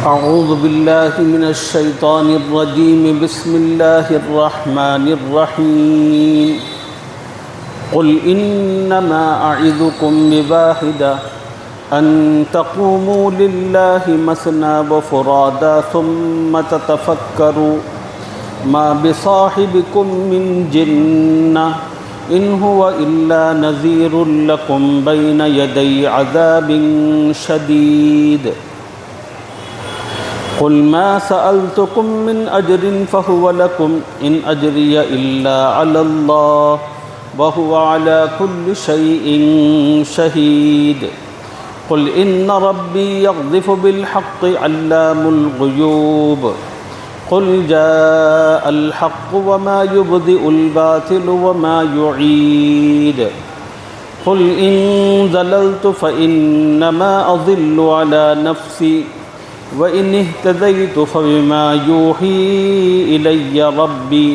أعوذ بالله من الشيطان الرجيم بسم الله الرحمن الرحيم قل إنما أعظكم بواحدة أن تقوموا لله مثنى وفرادا ثم تتفكروا ما بصاحبكم من جنة إن هو إلا نذير لكم بين يدي عذاب شديد قل ما سألتكم من أجر فهو لكم إن أجري إلا على الله وهو على كل شيء شهيد قل إن ربي يقذف بالحق علام الغيوب قل جاء الحق وما يبدئ الباطل وما يعيد قل إن ضللت فإنما أضل على نفسي وإن اهتديت فبما يوحي إلي ربي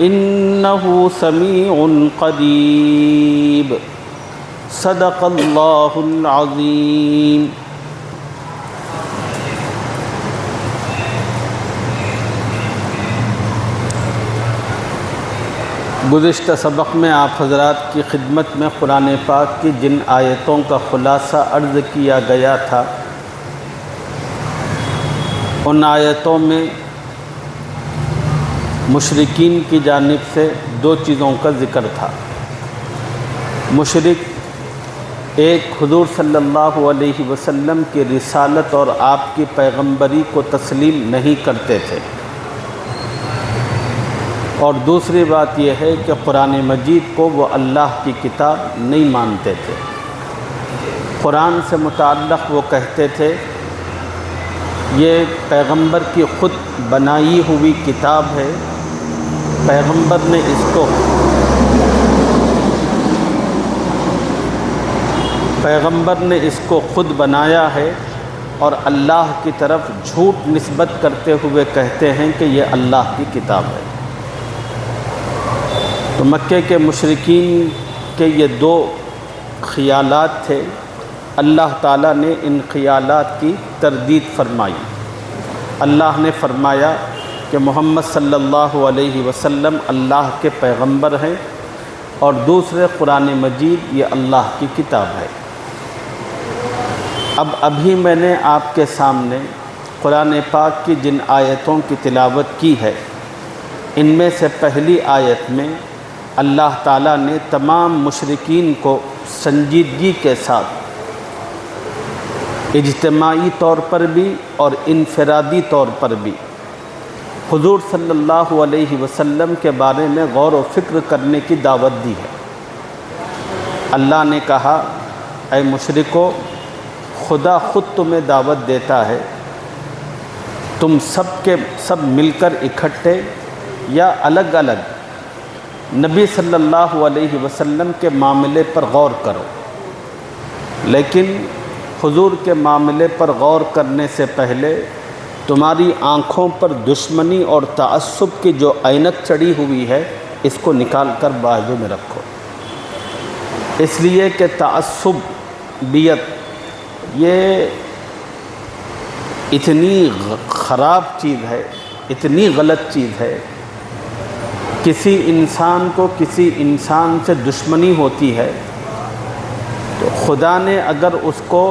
إنه سميع قريب صدق الله العظيم۔ گزشتہ سبق میں آپ حضرات کی خدمت میں قرآن پاک کی جن آیتوں کا خلاصہ عرض کیا گیا تھا، ان آیتوں میں مشرکین کی جانب سے دو چیزوں کا ذکر تھا۔ مشرک ایک حضور صلی اللہ علیہ وسلم کی رسالت اور آپ کی پیغمبری کو تسلیم نہیں کرتے تھے، اور دوسری بات یہ ہے کہ قرآن مجید کو وہ اللہ کی کتاب نہیں مانتے تھے۔ قرآن سے متعلق وہ کہتے تھے یہ پیغمبر کی خود بنائی ہوئی کتاب ہے، پیغمبر نے اس کو خود بنایا ہے، اور اللہ کی طرف جھوٹ نسبت کرتے ہوئے کہتے ہیں کہ یہ اللہ کی کتاب ہے۔ تو مکے کے مشرکین کے یہ دو خیالات تھے، اللہ تعالیٰ نے ان خیالات کی تردید فرمائی۔ اللہ نے فرمایا کہ محمد صلی اللہ علیہ وسلم اللہ کے پیغمبر ہیں، اور دوسرے قرآن مجید یہ اللہ کی کتاب ہے۔ ابھی میں نے آپ کے سامنے قرآن پاک کی جن آیتوں کی تلاوت کی ہے، ان میں سے پہلی آیت میں اللہ تعالیٰ نے تمام مشرکین کو سنجیدگی کے ساتھ اجتماعی طور پر بھی اور انفرادی طور پر بھی حضور صلی اللہ علیہ وسلم کے بارے میں غور و فکر کرنے کی دعوت دی ہے۔ اللہ نے کہا اے مشرکو، خدا خود تمہیں دعوت دیتا ہے، تم سب کے سب مل کر اکٹھے یا الگ الگ نبی صلی اللہ علیہ وسلم کے معاملے پر غور کرو، لیکن حضور کے معاملے پر غور کرنے سے پہلے تمہاری آنکھوں پر دشمنی اور تعصب کی جو عینک چڑھی ہوئی ہے، اس کو نکال کر بازو میں رکھو، اس لیے کہ تعصبیت یہ اتنی خراب چیز ہے، اتنی غلط چیز ہے۔ کسی انسان کو کسی انسان سے دشمنی ہوتی ہے تو خدا نے اگر اس کو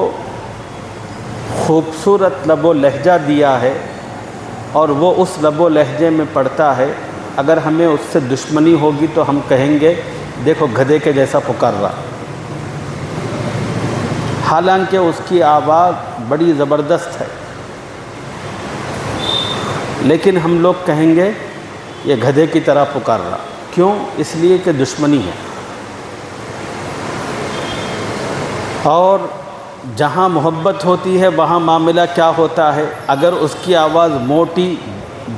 خوبصورت لب و لہجہ دیا ہے اور وہ اس لب و لہجے میں پڑھتا ہے، اگر ہمیں اس سے دشمنی ہوگی تو ہم کہیں گے دیکھو گدھے کے جیسا پکار رہا، حالانکہ اس کی آواز بڑی زبردست ہے، لیکن ہم لوگ کہیں گے یہ گدھے کی طرح پکار رہا۔ کیوں؟ اس لیے کہ دشمنی ہے۔ اور جہاں محبت ہوتی ہے وہاں معاملہ کیا ہوتا ہے، اگر اس کی آواز موٹی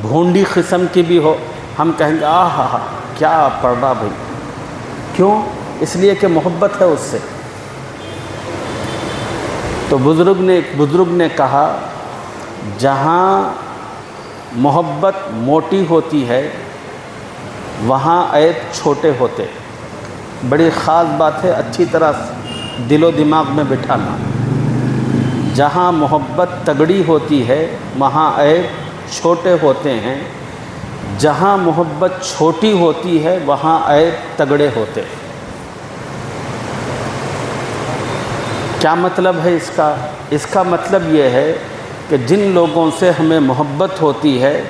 بھونڈی قسم کی بھی ہو، ہم کہیں گے آہا کیا پڑھ رہا بھائی۔ کیوں؟ اس لیے کہ محبت ہے اس سے۔ تو ایک بزرگ نے کہا جہاں محبت موٹی ہوتی ہے وہاں عیب چھوٹے ہوتے۔ بڑی خاص بات ہے، اچھی طرح دل و دماغ میں بٹھانا۔ جہاں محبت تگڑی ہوتی ہے وہاں عیب چھوٹے ہوتے ہیں، جہاں محبت چھوٹی ہوتی ہے وہاں عیب تگڑے ہوتے ہیں۔ کیا مطلب ہے اس کا؟ اس کا مطلب یہ ہے کہ جن لوگوں سے ہمیں محبت ہوتی ہے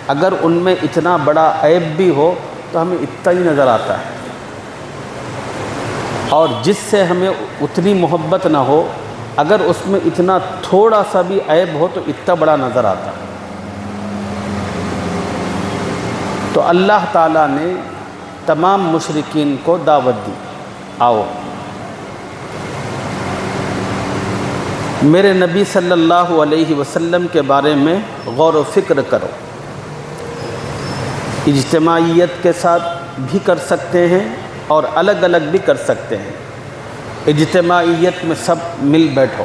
اگر ان میں اتنا بڑا عیب بھی ہو تو ہمیں اتنا ہی نظر آتا ہے، اور جس سے ہمیں اتنی محبت نہ ہو اگر اس میں اتنا تھوڑا سا بھی عیب ہو تو اتنا بڑا نظر آتا ہے۔ تو اللہ تعالیٰ نے تمام مشرکین کو دعوت دی، آؤ میرے نبی صلی اللہ علیہ وسلم کے بارے میں غور و فکر کرو۔ اجتماعیت کے ساتھ بھی کر سکتے ہیں اور الگ الگ بھی کر سکتے ہیں۔ اجتماعیت میں سب مل بیٹھو،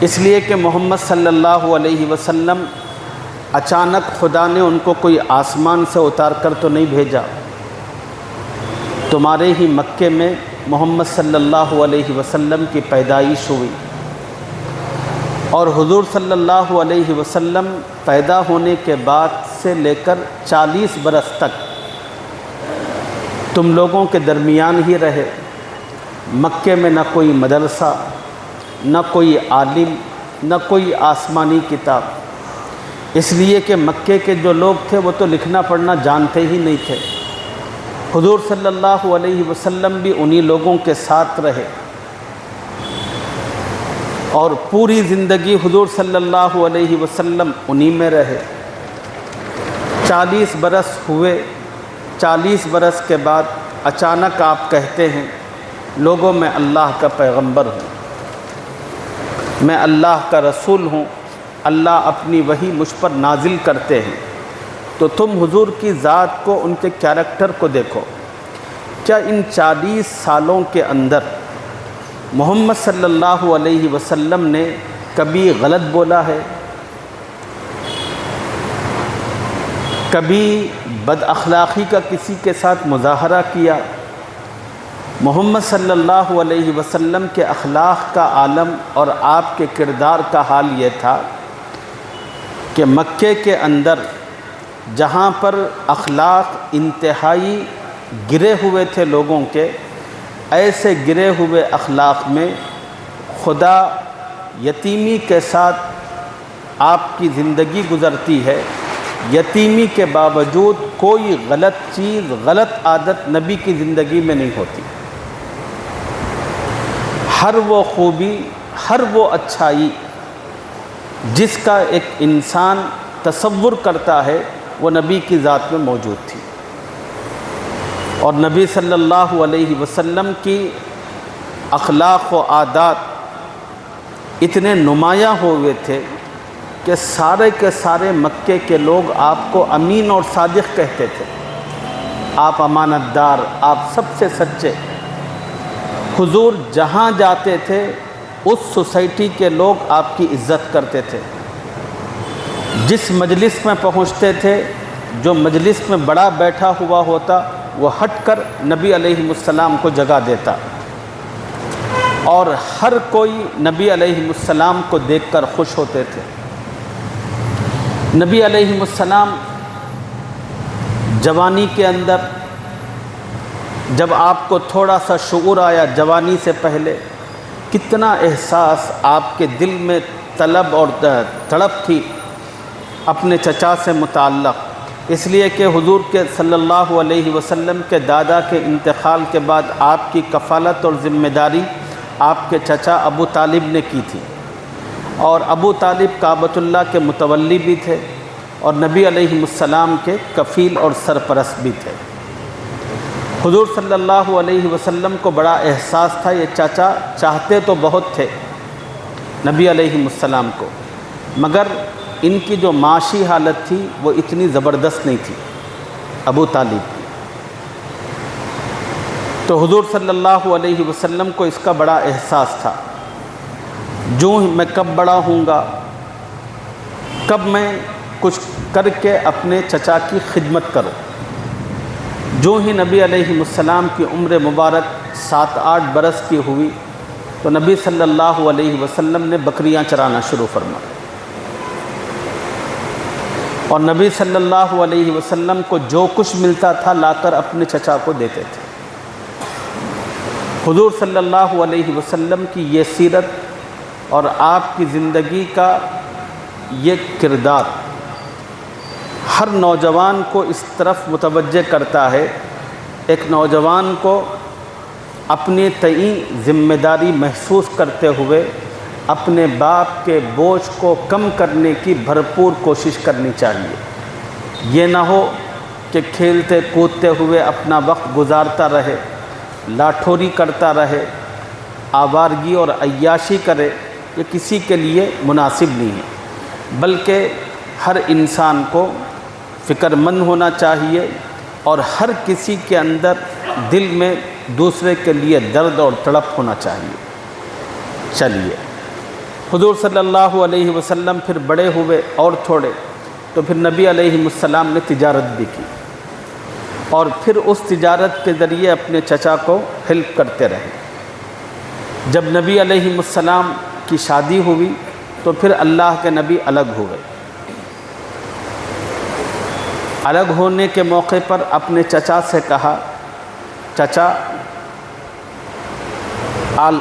اس لیے کہ محمد صلی اللہ علیہ وسلم اچانک خدا نے ان کو کوئی آسمان سے اتار کر تو نہیں بھیجا۔ تمہارے ہی مکے میں محمد صلی اللہ علیہ وسلم کی پیدائش ہوئی، اور حضور صلی اللہ علیہ وسلم پیدا ہونے کے بعد سے لے کر 40 برس تک تم لوگوں کے درمیان ہی رہے۔ مکے میں نہ کوئی مدرسہ، نہ کوئی عالم، نہ کوئی آسمانی کتاب، اس لیے کہ مکے کے جو لوگ تھے وہ تو لکھنا پڑھنا جانتے ہی نہیں تھے۔ حضور صلی اللہ علیہ وسلم بھی انہی لوگوں کے ساتھ رہے، اور پوری زندگی حضور صلی اللہ علیہ وسلم انہی میں رہے۔ 40 برس ہوئے، 40 برس کے بعد اچانک آپ کہتے ہیں لوگوں میں اللہ کا پیغمبر ہوں، میں اللہ کا رسول ہوں، اللہ اپنی وحی مجھ پر نازل کرتے ہیں۔ تو تم حضور کی ذات کو، ان کے کیریکٹر کو دیکھو، کیا ان 40 سالوں کے اندر محمد صلی اللہ علیہ وسلم نے کبھی غلط بولا ہے؟ کبھی بد اخلاقی کا کسی کے ساتھ مظاہرہ کیا؟ محمد صلی اللہ علیہ وسلم کے اخلاق کا عالم اور آپ کے کردار کا حال یہ تھا کہ مکے کے اندر جہاں پر اخلاق انتہائی گرے ہوئے تھے لوگوں کے، ایسے گرے ہوئے اخلاق میں خدا یتیمی کے ساتھ آپ کی زندگی گزرتی ہے، یتیمی کے باوجود کوئی غلط چیز، غلط عادت نبی کی زندگی میں نہیں ہوتی۔ ہر وہ خوبی، ہر وہ اچھائی جس کا ایک انسان تصور کرتا ہے وہ نبی کی ذات میں موجود تھی، اور نبی صلی اللہ علیہ وسلم کی اخلاق و عادات اتنے نمایاں ہوئے تھے کہ سارے کے سارے مکے کے لوگ آپ کو امین اور صادق کہتے تھے، آپ امانت دار، آپ سب سے سچے۔ حضور جہاں جاتے تھے اس سوسائٹی کے لوگ آپ کی عزت کرتے تھے، جس مجلس میں پہنچتے تھے، جو مجلس میں بڑا بیٹھا ہوا ہوتا وہ ہٹ کر نبی علیہ السلام کو جگہ دیتا، اور ہر کوئی نبی علیہ السلام کو دیکھ کر خوش ہوتے تھے۔ نبی علیہ السلام جوانی کے اندر جب آپ کو تھوڑا سا شعور آیا، جوانی سے پہلے کتنا احساس آپ کے دل میں طلب اور تڑپ تھی اپنے چچا سے متعلق، اس لیے کہ حضور کے صلی اللہ علیہ وسلم کے دادا کے انتقال کے بعد آپ کی کفالت اور ذمہ داری آپ کے چچا ابو طالب نے کی تھی، اور ابو طالب کعبۃ اللہ کے متولی بھی تھے اور نبی علیہ السلام کے کفیل اور سرپرست بھی تھے۔ حضور صلی اللہ علیہ وسلم کو بڑا احساس تھا، یہ چاچا چاہتے تو بہت تھے نبی علیہ السلام کو، مگر ان کی جو معاشی حالت تھی وہ اتنی زبردست نہیں تھی ابو طالب کی۔ تو حضور صلی اللہ علیہ وسلم کو اس کا بڑا احساس تھا، جو میں کب بڑا ہوں گا، کب میں کچھ کر کے اپنے چچا کی خدمت کروں۔ جو ہی نبی علیہ السلام کی عمر مبارک 7-8 برس کی ہوئی تو نبی صلی اللہ علیہ وسلم نے بکریاں چرانا شروع فرمایا، اور نبی صلی اللہ علیہ وسلم کو جو کچھ ملتا تھا لا کر اپنے چچا کو دیتے تھے۔ حضور صلی اللہ علیہ وسلم کی یہ سیرت اور آپ کی زندگی کا یہ کردار ہر نوجوان کو اس طرف متوجہ کرتا ہے، ایک نوجوان کو اپنے تئیں ذمہ داری محسوس کرتے ہوئے اپنے باپ کے بوجھ کو کم کرنے کی بھرپور کوشش کرنی چاہیے۔ یہ نہ ہو کہ کھیلتے کودتے ہوئے اپنا وقت گزارتا رہے، لاٹھوری کرتا رہے، آوارگی اور عیاشی کرے، یہ کسی کے لیے مناسب نہیں ہے، بلکہ ہر انسان کو فکر مند ہونا چاہیے اور ہر کسی کے اندر دل میں دوسرے کے لیے درد اور تڑپ ہونا چاہیے۔ چلیے، حضور صلی اللہ علیہ وسلم پھر بڑے ہوئے اور تھوڑے، تو پھر نبی علیہ السلام نے تجارت بھی کی، اور پھر اس تجارت کے ذریعے اپنے چچا کو ہیلپ کرتے رہے۔ جب نبی علیہ السلام کی شادی ہوئی تو پھر اللہ کے نبی الگ ہوئے۔ الگ ہونے کے موقع پر اپنے چچا سے کہا، چچا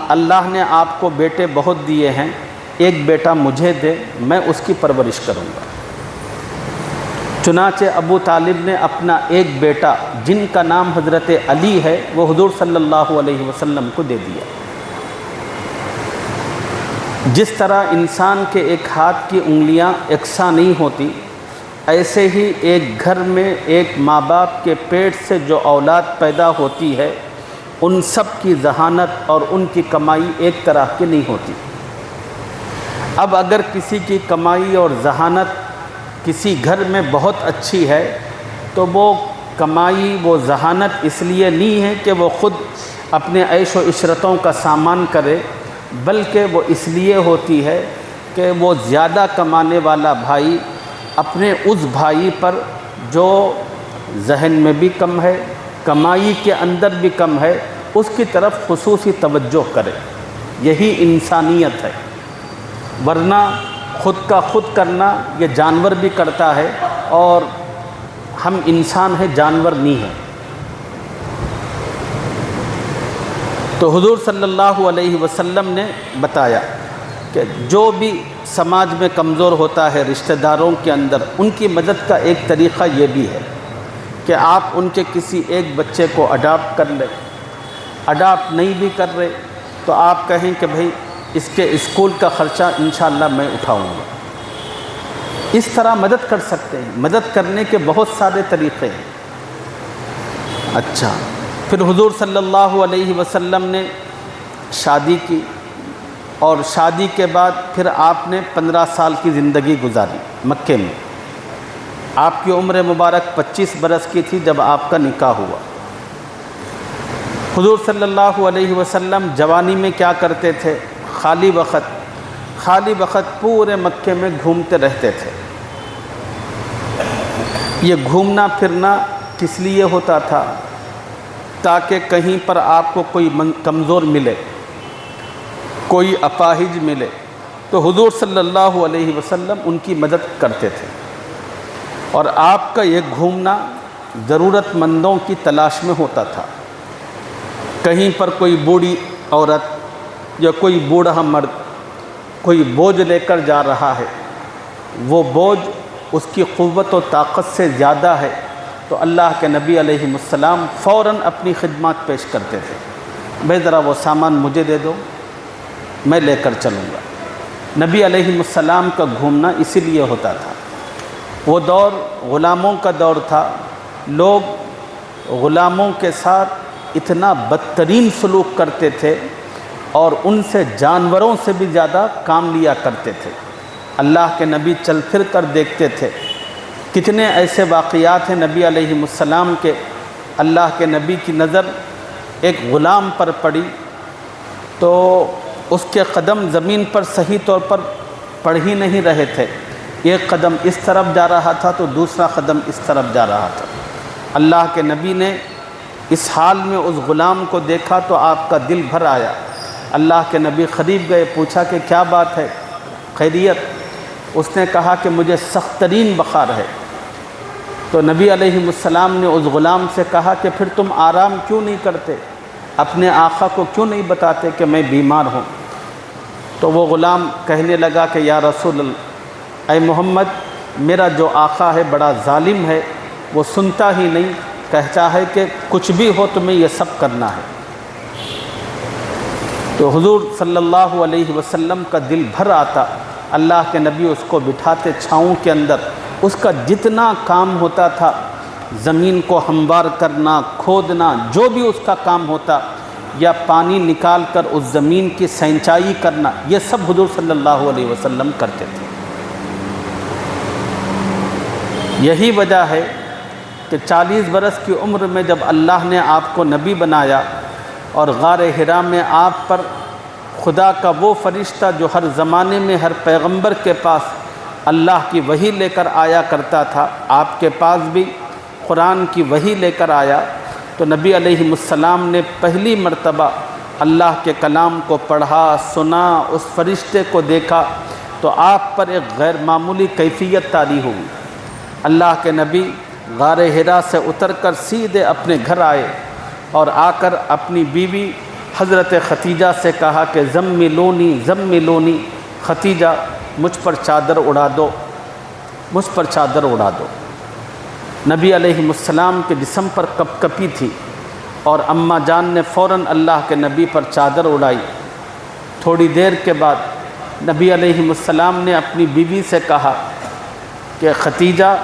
اللہ نے آپ کو بیٹے بہت دیے ہیں، ایک بیٹا مجھے دے، میں اس کی پرورش کروں گا۔ چنانچہ ابو طالب نے اپنا ایک بیٹا جن کا نام حضرت علی ہے وہ حضور صلی اللہ علیہ وسلم کو دے دیا۔ جس طرح انسان کے ایک ہاتھ کی انگلیاں یکساں نہیں ہوتی، ایسے ہی ایک گھر میں ایک ماں باپ کے پیٹ سے جو اولاد پیدا ہوتی ہے ان سب کی ذہانت اور ان کی کمائی ایک طرح کی نہیں ہوتی۔ اب اگر کسی کی کمائی اور ذہانت کسی گھر میں بہت اچھی ہے تو وہ کمائی وہ ذہانت اس لیے نہیں ہے کہ وہ خود اپنے عیش و عشرتوں کا سامان کرے، بلکہ وہ اس لیے ہوتی ہے کہ وہ زیادہ کمانے والا بھائی اپنے اس بھائی پر جو ذہن میں بھی کم ہے، کمائی کے اندر بھی کم ہے، اس کی طرف خصوصی توجہ کرے۔ یہی انسانیت ہے، ورنہ خود کا خود کرنا یہ جانور بھی کرتا ہے، اور ہم انسان ہیں، جانور نہیں ہیں۔ تو حضور صلی اللہ علیہ وسلم نے بتایا کہ جو بھی سماج میں کمزور ہوتا ہے رشتہ داروں کے اندر، ان کی مدد کا ایک طریقہ یہ بھی ہے کہ آپ ان کے کسی ایک بچے کو اڈاپٹ کر لیں۔ اڈاپٹ نہیں بھی کر رہے تو آپ کہیں کہ بھئی اس کے اسکول کا خرچہ انشاءاللہ میں اٹھاؤں گا۔ اس طرح مدد کر سکتے ہیں، مدد کرنے کے بہت سارے طریقے ہیں۔ اچھا، پھر حضور صلی اللہ علیہ وسلم نے شادی کی، اور شادی کے بعد پھر آپ نے 15 سال کی زندگی گزاری مکے میں۔ آپ کی عمر مبارک 25 برس کی تھی جب آپ کا نکاح ہوا۔ حضور صلی اللہ علیہ وسلم جوانی میں کیا کرتے تھے؟ خالی وقت پورے مکے میں گھومتے رہتے تھے۔ یہ گھومنا پھرنا کس لیے ہوتا تھا؟ تاکہ کہیں پر آپ کو کوئی کمزور ملے، کوئی اپاہج ملے تو حضور صلی اللہ علیہ وسلم ان کی مدد کرتے تھے۔ اور آپ کا یہ گھومنا ضرورت مندوں کی تلاش میں ہوتا تھا۔ کہیں پر کوئی بوڑھی عورت یا کوئی بوڑھا مرد کوئی بوجھ لے کر جا رہا ہے، وہ بوجھ اس کی قوت و طاقت سے زیادہ ہے، تو اللہ کے نبی علیہ السلام فوراً اپنی خدمات پیش کرتے تھے، بھئی ذرا وہ سامان مجھے دے دو، میں لے کر چلوں گا۔ نبی علیہ السلام کا گھومنا اسی لیے ہوتا تھا۔ وہ دور غلاموں کا دور تھا، لوگ غلاموں کے ساتھ اتنا بدترین سلوک کرتے تھے اور ان سے جانوروں سے بھی زیادہ کام لیا کرتے تھے۔ اللہ کے نبی چل پھر کر دیکھتے تھے، کتنے ایسے واقعات ہیں نبی علیہ السلام کے، اللہ کے نبی کی نظر ایک غلام پر پڑی تو اس کے قدم زمین پر صحیح طور پر پڑ ہی نہیں رہے تھے، ایک قدم اس طرف جا رہا تھا تو دوسرا قدم اس طرف جا رہا تھا۔ اللہ کے نبی نے اس حال میں اس غلام کو دیکھا تو آپ کا دل بھر آیا، اللہ کے نبی قریب گئے، پوچھا کہ کیا بات ہے، خیریت؟ اس نے کہا کہ مجھے سخت ترین بخار ہے۔ تو نبی علیہ السلام نے اس غلام سے کہا کہ پھر تم آرام کیوں نہیں کرتے، اپنے آقا کو کیوں نہیں بتاتے کہ میں بیمار ہوں؟ تو وہ غلام کہنے لگا کہ یا رسول اللہ، اے محمد، میرا جو آقا ہے بڑا ظالم ہے، وہ سنتا ہی نہیں، کہتا ہے کہ کچھ بھی ہو تمہیں یہ سب کرنا ہے۔ تو حضور صلی اللہ علیہ وسلم کا دل بھر آتا، اللہ کے نبی اس کو بٹھاتے چھاؤں کے اندر، اس کا جتنا کام ہوتا تھا، زمین کو ہموار کرنا، کھودنا، جو بھی اس کا کام ہوتا، یا پانی نکال کر اس زمین کی سینچائی کرنا، یہ سب حضور صلی اللہ علیہ وسلم کرتے تھے۔ یہی وجہ ہے کہ 40 برس کی عمر میں جب اللہ نے آپ کو نبی بنایا اور غار حرا میں آپ پر خدا کا وہ فرشتہ جو ہر زمانے میں ہر پیغمبر کے پاس اللہ کی وحی لے کر آیا کرتا تھا، آپ کے پاس بھی قرآن کی وحی لے کر آیا، تو نبی علیہ السلام نے پہلی مرتبہ اللہ کے کلام کو پڑھا، سنا، اس فرشتے کو دیکھا، تو آپ پر ایک غیر معمولی کیفیت طاری ہوئی۔ اللہ کے نبی غار حرا سے اتر کر سیدھے اپنے گھر آئے اور آ کر اپنی بیوی حضرت ختیجہ سے کہا کہ زملونی زملونی، ختیجہ مجھ پر چادر اڑا دو، مجھ پر چادر اڑا دو۔ نبی علیہ السلام کے جسم پر کپ کپی تھی اور اماں جان نے فوراً اللہ کے نبی پر چادر اڑائی۔ تھوڑی دیر کے بعد نبی علیہ السلام نے اپنی بیوی سے کہا کہ ختیجہ،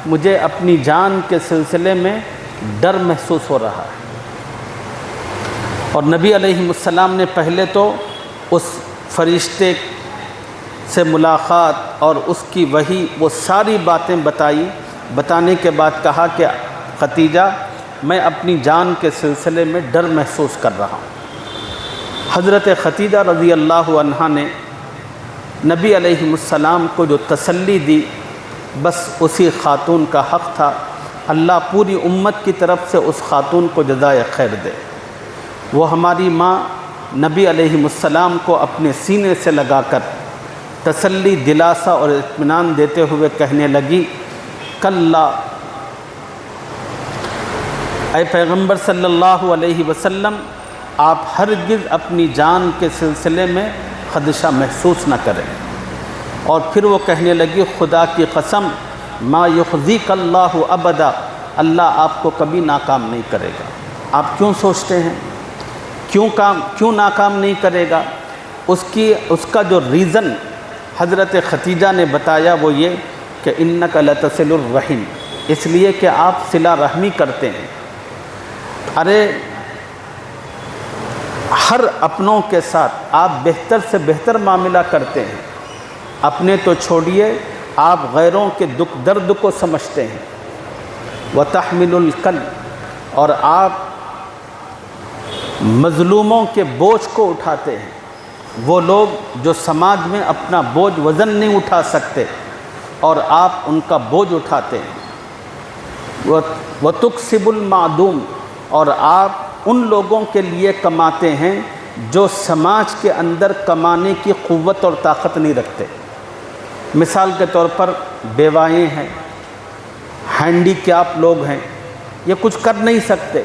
مجھے اپنی جان کے سلسلے میں ڈر محسوس ہو رہا ہے۔ اور نبی علیہ السلام نے پہلے تو اس فرشتے سے ملاقات اور اس کی وحی وہ ساری باتیں بتائی، بتانے کے بعد کہا کہ ختیجہ، میں اپنی جان کے سلسلے میں ڈر محسوس کر رہا ہوں۔ حضرت ختیجہ رضی اللہ عنہا نے نبی علیہ السلام کو جو تسلی دی، بس اسی خاتون کا حق تھا، اللہ پوری امت کی طرف سے اس خاتون کو جزائے خیر دے۔ وہ ہماری ماں نبی علیہ السلام کو اپنے سینے سے لگا کر تسلی، دلاسا اور اطمینان دیتے ہوئے کہنے لگی، کلا، اے پیغمبر صلی اللہ علیہ وسلم، آپ ہرگز اپنی جان کے سلسلے میں خدشہ محسوس نہ کریں۔ اور پھر وہ کہنے لگی، خدا کی قسم، ما یخزیک اللہ ابدا، اللہ آپ کو کبھی ناکام نہیں کرے گا۔ آپ کیوں سوچتے ہیں کیوں ناکام نہیں کرے گا؟ اس کا جو ریزن حضرت ختیجہ نے بتایا وہ یہ کہ انک لتصل الرحم، اس لیے کہ آپ صلہ رحمی کرتے ہیں۔ ارے ہر اپنوں کے ساتھ آپ بہتر سے بہتر معاملہ کرتے ہیں، اپنے تو چھوڑیے، آپ غیروں کے دکھ درد کو سمجھتے ہیں۔ وتحمل الکل، اور آپ مظلوموں کے بوجھ کو اٹھاتے ہیں، وہ لوگ جو سماج میں اپنا بوجھ وزن نہیں اٹھا سکتے اور آپ ان کا بوجھ اٹھاتے ہیں۔ وتکسب المعدوم، اور آپ ان لوگوں کے لیے کماتے ہیں جو سماج کے اندر کمانے کی قوت اور طاقت نہیں رکھتے۔ مثال کے طور پر بیوائیں ہیں، ہینڈی کیپ لوگ ہیں، یہ کچھ کر نہیں سکتے،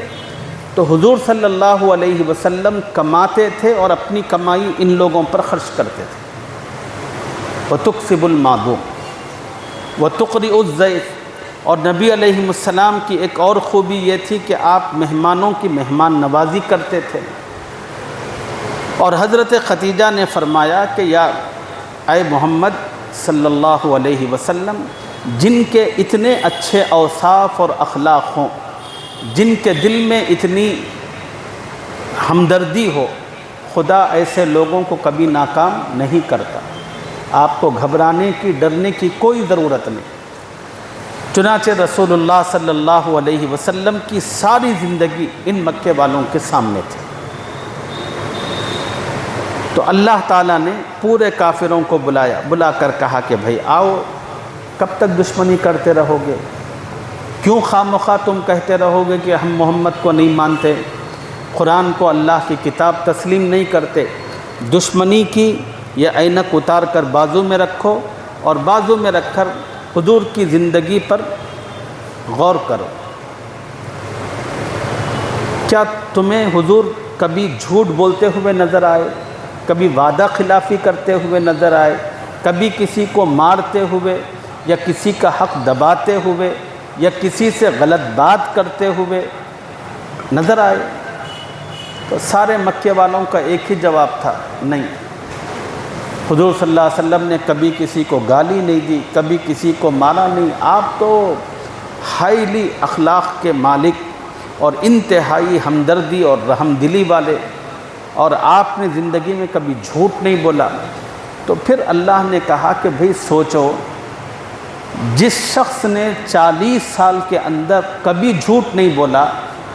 تو حضور صلی اللہ علیہ وسلم کماتے تھے اور اپنی کمائی ان لوگوں پر خرچ کرتے تھے۔ وتکسب المعدوم وتقرئ الضیف، اور نبی علیہ السلام کی ایک اور خوبی یہ تھی کہ آپ مہمانوں کی مہمان نوازی کرتے تھے۔ اور حضرت ختیجہ نے فرمایا کہ یا اے محمد صلی اللہ علیہ وسلم، جن کے اتنے اچھے اوصاف اور اخلاق ہوں، جن کے دل میں اتنی ہمدردی ہو، خدا ایسے لوگوں کو کبھی ناکام نہیں کرتا۔ آپ کو گھبرانے کی، ڈرنے کی کوئی ضرورت نہیں۔ چنانچہ رسول اللہ صلی اللہ علیہ وسلم کی ساری زندگی ان مکے والوں کے سامنے تھی۔ تو اللہ تعالیٰ نے پورے کافروں کو بلا کر کہا کہ بھئی آؤ، کب تک دشمنی کرتے رہو گے؟ کیوں خواہ تم کہتے رہو گے کہ ہم محمد کو نہیں مانتے، قرآن کو اللہ کی کتاب تسلیم نہیں کرتے؟ دشمنی کی یہ اینک اتار کر بازو میں رکھو اور بازو میں رکھ کر حضور کی زندگی پر غور کرو۔ کیا تمہیں حضور کبھی جھوٹ بولتے ہوئے نظر آئے، کبھی وعدہ خلافی کرتے ہوئے نظر آئے، کبھی کسی کو مارتے ہوئے یا کسی کا حق دباتے ہوئے یا کسی سے غلط بات کرتے ہوئے نظر آئے؟ تو سارے مکے والوں کا ایک ہی جواب تھا، نہیں۔ حضور صلی اللہ علیہ وسلم نے کبھی کسی کو گالی نہیں دی، کبھی کسی کو مارا نہیں۔ آپ تو ہائیلی اخلاق کے مالک اور انتہائی ہمدردی اور رحم دلی والے، اور آپ نے زندگی میں کبھی جھوٹ نہیں بولا۔ تو پھر اللہ نے کہا کہ بھئی سوچو، جس شخص نے 40 سال کے اندر کبھی جھوٹ نہیں بولا،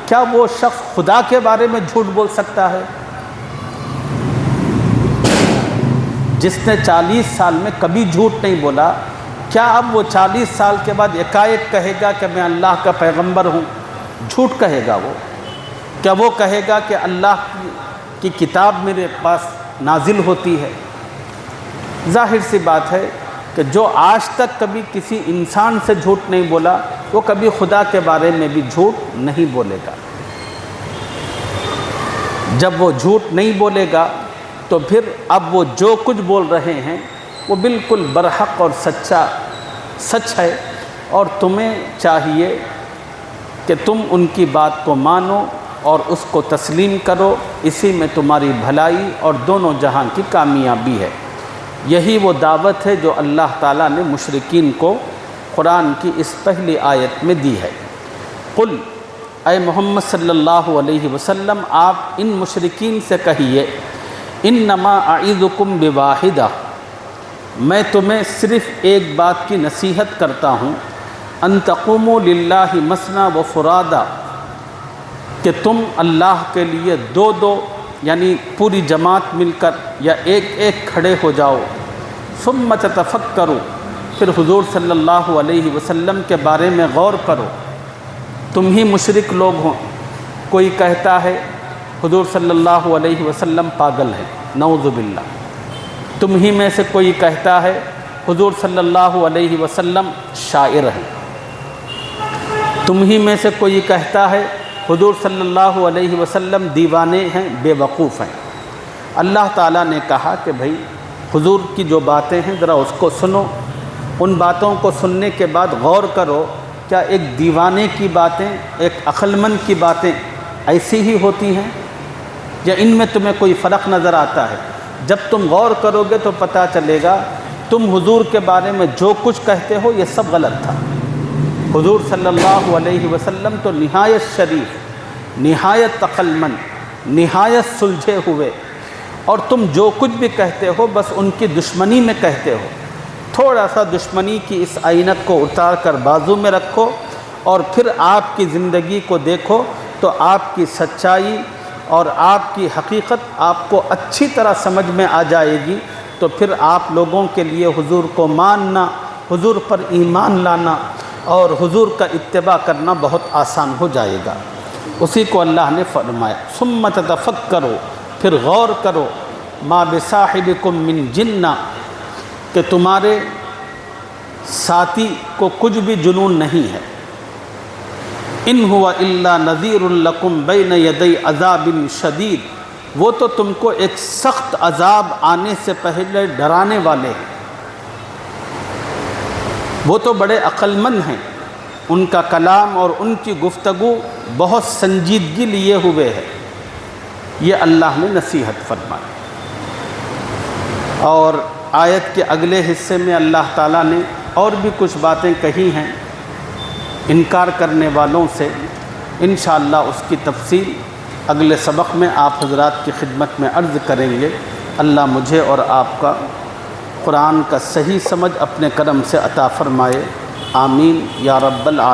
کیا وہ شخص خدا کے بارے میں جھوٹ بول سکتا ہے؟ جس نے 40 سال میں کبھی جھوٹ نہیں بولا، کیا اب وہ 40 سال کے بعد یکایک کہے گا کہ میں اللہ کا پیغمبر ہوں؟ جھوٹ کہے گا وہ؟ کیا وہ کہے گا کہ اللہ کی کتاب میرے پاس نازل ہوتی ہے؟ ظاہر سی بات ہے کہ جو آج تک کبھی کسی انسان سے جھوٹ نہیں بولا، وہ کبھی خدا کے بارے میں بھی جھوٹ نہیں بولے گا۔ جب وہ جھوٹ نہیں بولے گا تو پھر اب وہ جو کچھ بول رہے ہیں وہ بالکل برحق اور سچ ہے، اور تمہیں چاہیے کہ تم ان کی بات کو مانو اور اس کو تسلیم کرو، اسی میں تمہاری بھلائی اور دونوں جہان کی کامیابی ہے۔ یہی وہ دعوت ہے جو اللہ تعالیٰ نے مشرکین کو قرآن کی اس پہلی آیت میں دی ہے۔ قل، اے محمد صلی اللہ علیہ وسلم، آپ ان مشرکین سے کہیے، انما اعظکم بواحدہ، میں تمہیں صرف ایک بات کی نصیحت کرتا ہوں، ان تقوموا للہ مثنی و فرادا، کہ تم اللہ کے لیے دو دو یعنی پوری جماعت مل کر یا ایک ایک کھڑے ہو جاؤ، ثم تتفکروا، پھر حضور صلی اللہ علیہ وسلم کے بارے میں غور کرو۔ تم ہی مشرک لوگ ہوں، کوئی کہتا ہے حضور صلی اللہ علیہ وسلم پاگل ہے، نعوذ باللہ۔ تم ہی میں سے کوئی کہتا ہے حضور صلی اللہ علیہ وسلم شاعر ہیں۔ تم ہی میں سے کوئی کہتا ہے حضور صلی اللہ علیہ وسلم دیوانے ہیں، بے وقوف ہیں۔ اللہ تعالیٰ نے کہا کہ بھئی حضور کی جو باتیں ہیں ذرا اس کو سنو، ان باتوں کو سننے کے بعد غور کرو، کیا ایک دیوانے کی باتیں، ایک عقل مند کی باتیں ایسی ہی ہوتی ہیں یا ان میں تمہیں کوئی فرق نظر آتا ہے؟ جب تم غور کرو گے تو پتہ چلے گا تم حضور کے بارے میں جو کچھ کہتے ہو یہ سب غلط تھا۔ حضور صلی اللہ علیہ وسلم تو نہایت شریف، نہایت عقل مند، نہایت سلجھے ہوئے، اور تم جو کچھ بھی کہتے ہو بس ان کی دشمنی میں کہتے ہو۔ تھوڑا سا دشمنی کی اس عینت کو اتار کر بازو میں رکھو اور پھر آپ کی زندگی کو دیکھو تو آپ کی سچائی اور آپ کی حقیقت آپ کو اچھی طرح سمجھ میں آ جائے گی، تو پھر آپ لوگوں کے لیے حضور کو ماننا، حضور پر ایمان لانا اور حضور کا اتباع کرنا بہت آسان ہو جائے گا۔ اسی کو اللہ نے فرمایا، ثم تتفکروا، پھر غور کرو، ما بصاحبکم من جنہ، کہ تمہارے ساتھی کو کچھ بھی جنون نہیں ہے، ان هو الا نذیر لکم بین یدی عذاب شدید، وہ تو تم کو ایک سخت عذاب آنے سے پہلے ڈرانے والے ہیں۔ وہ تو بڑے عقل مند ہیں، ان کا کلام اور ان کی گفتگو بہت سنجیدگی لیے ہوئے ہے۔ یہ اللہ نے نصیحت فرمائی۔ اور آیت کے اگلے حصے میں اللہ تعالیٰ نے اور بھی کچھ باتیں کہی ہیں انکار کرنے والوں سے، انشاءاللہ اس کی تفصیل اگلے سبق میں آپ حضرات کی خدمت میں عرض کریں گے۔ اللہ مجھے اور آپ کا قرآن کا صحیح سمجھ اپنے کرم سے عطا فرمائے، آمین یا رب العالمین۔